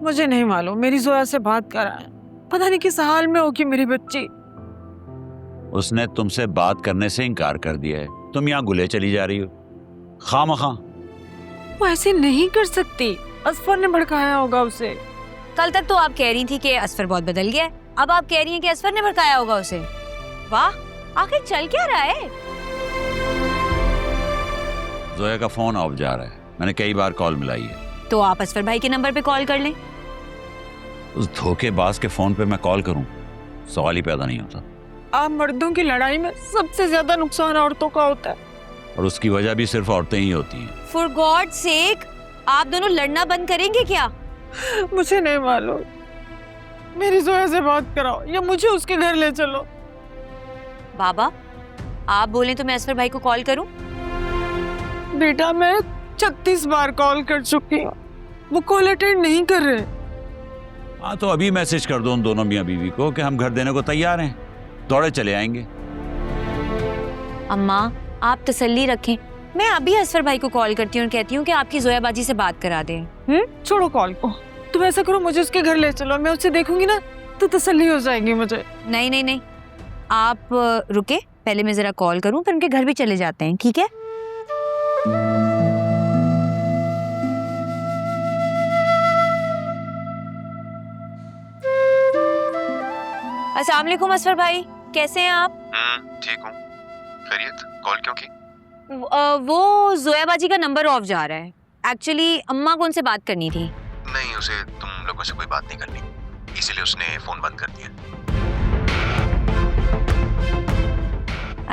मुझे नहीं मालूम, मेरी जोया से बात कराएं। पता नहीं किस हाल में होगी मेरी बच्ची। उसने तुमसे बात करने से इनकार कर दिया है, तुम यहाँ गुले चली जा रही हो खामखा। वो ऐसे नहीं कर सकती, असफर ने भड़काया होगा उसे। कल तक तो आप कह रही थी कि असफर बहुत बदल गया है, अब आप कह रही हैं कि असफर ने भड़काया होगा उसे। वाह, आखिर चल क्या रहा है? जोया का फोन ऑफ जा रहा है, मैंने कई बार कॉल मिलाई है। तो आप असफर भाई के नंबर पे कॉल कर लें। उस धोखेबाज के फोन पे मैं कॉल करूं, सवाल ही पैदा नहीं होता। आप मर्दों की लड़ाई में सबसे ज्यादा नुकसान औरतों का होता है, और उसकी वजह भी सिर्फ औरतें ही होती हैं। फॉर गॉड सेक, आप दोनों लड़ना बंद करेंगे क्या? मुझे नहीं मालूम, मेरी जोया से बात कराओ या मुझे उसके घर ले चलो। बाबा, आप बोलें तो मैं असफर भाई को कॉल करूं? बेटा, मैं 36 बार कॉल कर चुकी हूँ, वो कॉल अटेंड नहीं कर रहे। हाँ तो अभी मैसेज कर दो उन दोनों मियाँ बीवी को कि हम घर देने को तैयार हैं, दौड़े चले आएंगे। अम्मा, आप तसल्ली रखें, मैं अभी असफर भाई को कॉल करती हूँ और कहती हूँ कि आपकी जोया बाजी से बात करा दें। छोड़ो कॉल को, तुम ऐसा करो, मुझे उसके घर ले चलो, मैं उससे देखूंगी ना तो तसल्ली हो जाएगी मुझे। नहीं नहीं नहीं, आप रुके, पहले मैं जरा कॉल करूं, फिर उनके घर भी चले जाते हैं, ठीक है? अस्सलाम वालेकुम असफर भाई, कैसे हैं आप? ठीक हूँ। खैरियत? कॉल क्यों की? वो जोया बाजी का नंबर ऑफ जा रहा है। एक्चुअली अम्मा को उनसे बात करनी थी। नहीं, उसे तुम लोगों से कोई बात नहीं करनी, इसीलिए उसने फोन बंद कर दिया।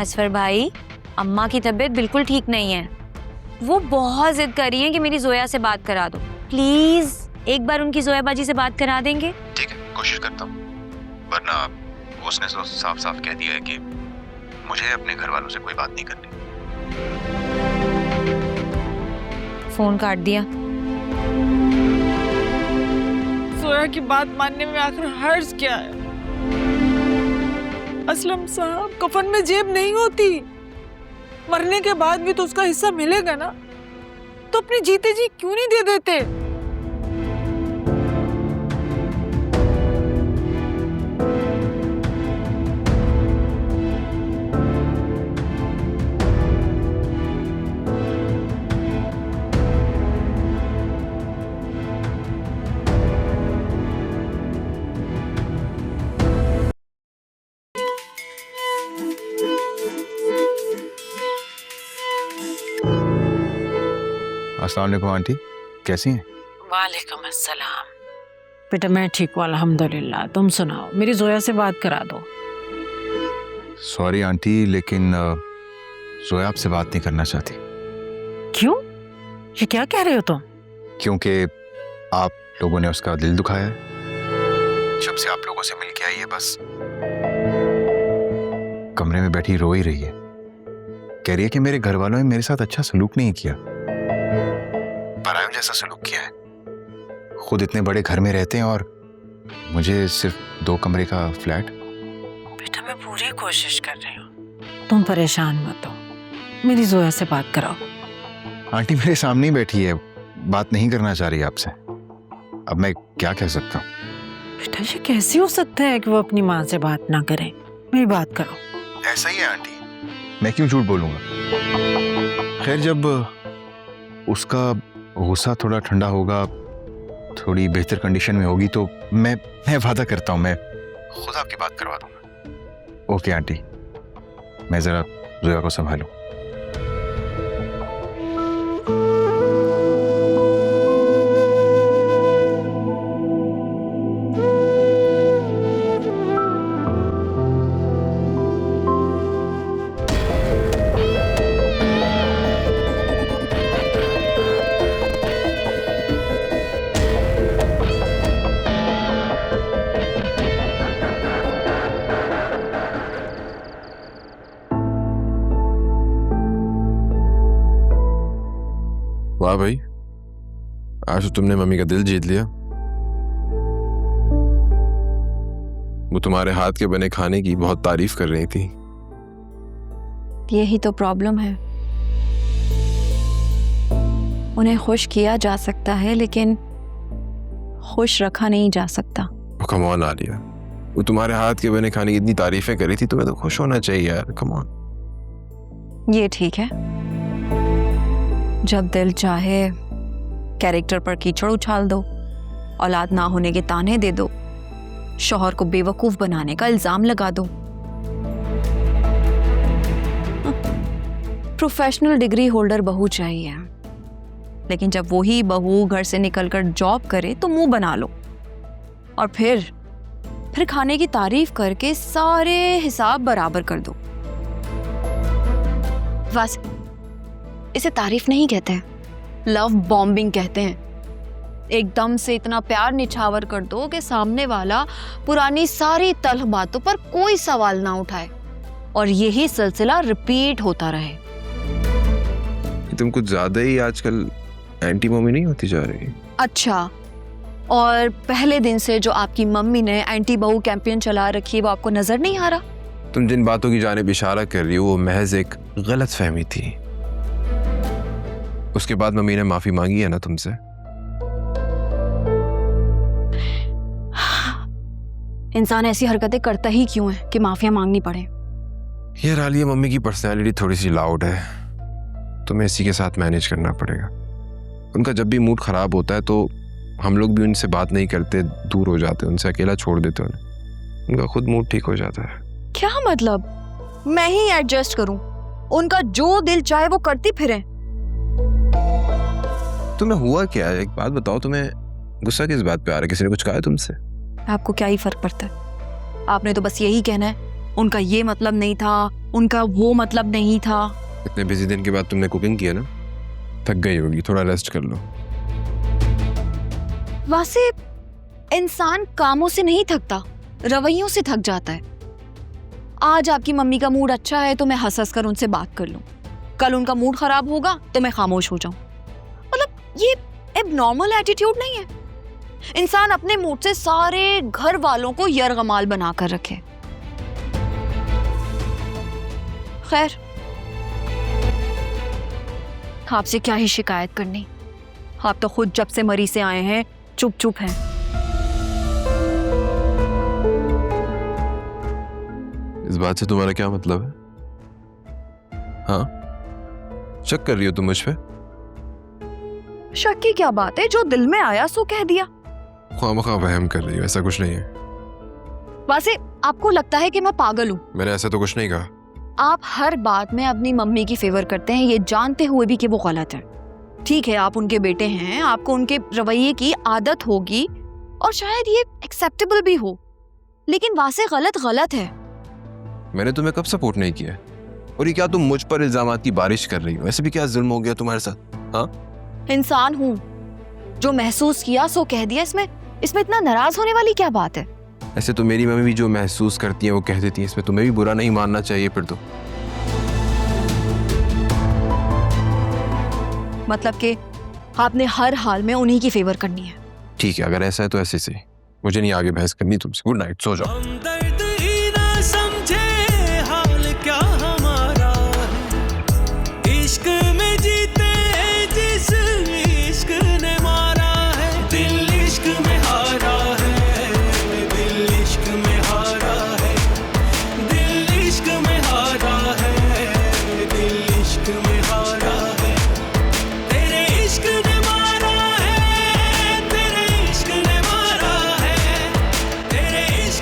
असफर भाई, अम्मा की तबीयत बिल्कुल ठीक नहीं है, वो बहुत जिद कर रही हैं कि मेरी जोया से बात करा दो। प्लीज एक बार उनकी जोया बाजी से बात करा देंगे? ठीक है, कोशिश करता हूँ, वरना उसने तो साफ साफ कह दिया है कि मुझे अपने घर वालों से कोई बात नहीं करनी। फोन काट दिया। जोया की बात मानने में आखिर हर्ज क्या है? असलम साहब, कफन में जेब नहीं होती, मरने के बाद भी तो उसका हिस्सा मिलेगा ना, तो अपने जीते जी क्यों नहीं दे देते? अस्सलाम वालेकुम आंटी, कैसी हैं? वालेकुम अस्सलाम। बेटा मैं ठीक हूँ अल्हम्दुलिल्लाह, तुम सुनाओ, मेरी जोया से बात करा दो। सॉरी आंटी, लेकिन जोया आपसे बात नहीं करना चाहती। क्यों? ये क्या कह रहे हो तुम? क्योंकि आप लोगों ने उसका दिल दुखाया है। जब से आप लोगों से मिल के आई है, बस कमरे में बैठी रो ही रही है। कह रही है कि मेरे घर वालों ने मेरे साथ अच्छा सलूक नहीं किया, परायों जैसा सलूक किया है। खुद इतने बड़े घर में रहते हैं और मुझे सिर्फ 2 कमरे का फ्लैट। बेटा मैं पूरी कोशिश कर रही हूँ, तुम परेशान मत हो, मेरी जोया से बात कराओ। आंटी मेरे सामने ही बैठी है, बात नहीं करना चाह रही आपसे। अब मैं क्या कह सकता हूँ? बेटा ये कैसे हो सकता है कि वो अपनी माँ से बात ना करे? मेरी बात करो। ऐसा ही है आंटी, मैं क्यों झूठ बोलूंगा। खैर, जब उसका गुस्सा थोड़ा ठंडा होगा, थोड़ी बेहतर कंडीशन में होगी, तो मैं वादा करता हूँ मैं खुद आपकी बात करवा दूंगा। ओके आंटी, मैं जरा जोया को संभालूं। वाह भाई, आज तो तुमने मम्मी का दिल जीत लिया। वो तुम्हारे हाथ के बने खाने की बहुत तारीफ कर रही थी। यही तो प्रॉब्लम है, उन्हें खुश किया जा सकता है लेकिन खुश रखा नहीं जा सकता। कम ऑन आलिया, वो तुम्हारे हाथ के बने खाने की इतनी तारीफें करी थी, तुम्हें तो खुश होना चाहिए यार। Come on. ये ठीक है, जब दिल चाहे कैरेक्टर पर कीचड़ उछाल दो, औलाद ना होने के ताने दे दो, शौहर को बेवकूफ बनाने का इल्जाम लगा दो। प्रोफेशनल डिग्री होल्डर बहू चाहिए, लेकिन जब वही बहू घर से निकलकर जॉब करे तो मुंह बना लो और फिर खाने की तारीफ करके सारे हिसाब बराबर कर दो। बस इसे तारीफ नहीं कहते हैं, लव बॉम्बिंग कहते हैं। एकदम से इतना प्यार निछावर कर दो कि सामने वाला पुरानी सारी तलख बातों पर कोई सवाल ना उठाए और यही सिलसिला रिपीट होता रहे। तुम कुछ ज्यादा ही आजकल एंटी मम्मी नहीं होती जा रही। अच्छा, और पहले दिन से जो आपकी मम्मी ने एंटी बहू कैंपेन चला रखी है वो आपको नजर नहीं आ रहा? तुम जिन बातों की जानिब इशारा कर रही हो वो महज एक गलत फहमी थी। उसके बाद मम्मी ने माफी मांगी है ना तुमसे। इंसान ऐसी हरकतें करता ही क्यों है कि माफिया मांगनी पड़े? यार आलिया, मम्मी की पर्सनैलिटी थोड़ी सी लाउड है, तुम्हें इसी के साथ मैनेज करना पड़ेगा। उनका जब भी मूड खराब होता है तो हम लोग भी उनसे बात नहीं करते, दूर हो जाते, उनसे अकेला छोड़ देते उन्हें। उनका खुद मूड ठीक हो जाता है। क्या मतलब? मैं ही एडजस्ट करूं? उनका जो दिल चाहे वो करती फिरें। तुम्हें हुआ क्या है? एक बात बताओ, तुम्हें गुस्सा किस बात पे आ रहा है? किसी ने कुछ कहा है तुमसे? आपको क्या ही फर्क पड़ता है? आपने तो बस यही कहना है उनका ये मतलब नहीं था, उनका वो मतलब नहीं था। इतने बिजी दिन के बाद तुमने कुकिंग किया ना, थक गई होगी, थोड़ा रेस्ट कर लो। वैसे इंसान कामों से नहीं थकता, रवैयों से थक जाता है। आज आपकी मम्मी का मूड अच्छा है तो मैं हंस हंस कर उनसे बात कर लूं, कल उनका मूड खराब होगा तो मैं खामोश हो जाऊं। मतलब ये एबनॉर्मल एटीट्यूड नहीं है। इंसान अपने मूड से सारे घर वालों को यरगमाल बनाकर रखे। खैर, आपसे क्या ही शिकायत करनी, आप तो खुद जब से मरी से आए हैं चुप चुप हैं। इस बात से तुम्हारा क्या मतलब है? हाँ, शक कर रही हो तुम मुझ पे? शक की क्या बात है, जो दिल में आया सो कह दिया। ख्वामख्वाह वहम कर रही हो, ऐसा कुछ नहीं है। वैसे आपको लगता है कि मैं पागल हूँ? मैंने ऐसा तो कुछ नहीं कहा। आप हर बात में अपनी मम्मी की फेवर करते हैं, ये जानते हुए भी कि वो गलत है। ठीक है, आप उनके बेटे हैं, आपको उनके रवैये की आदत होगी और शायद ये एक्सेप्टेबल भी हो, लेकिन वासे गलत गलत है। मैंने तुम्हें कब सपोर्ट नहीं किया? और ये क्या तुम मुझ पर इल्जामात की बारिश कर रही हो? ऐसे भी क्या जुल्म हो गया तुम्हारे साथ? हाँ, इंसान हूँ, जो महसूस किया सो कह दिया। इसमें इतना नाराज होने वाली क्या बात है? ऐसे तो मेरी मम्मी भी जो महसूस करती है वो कह देती है, इसमें तुम्हें भी बुरा नहीं मानना चाहिए फिर तो। मतलब कि आपने हर हाल में उन्हीं की फेवर करनी है। ठीक है, अगर ऐसा है तो ऐसे से, मुझे नहीं आगे बहस करनी तुमसे। गुड नाइट, सो जाओ।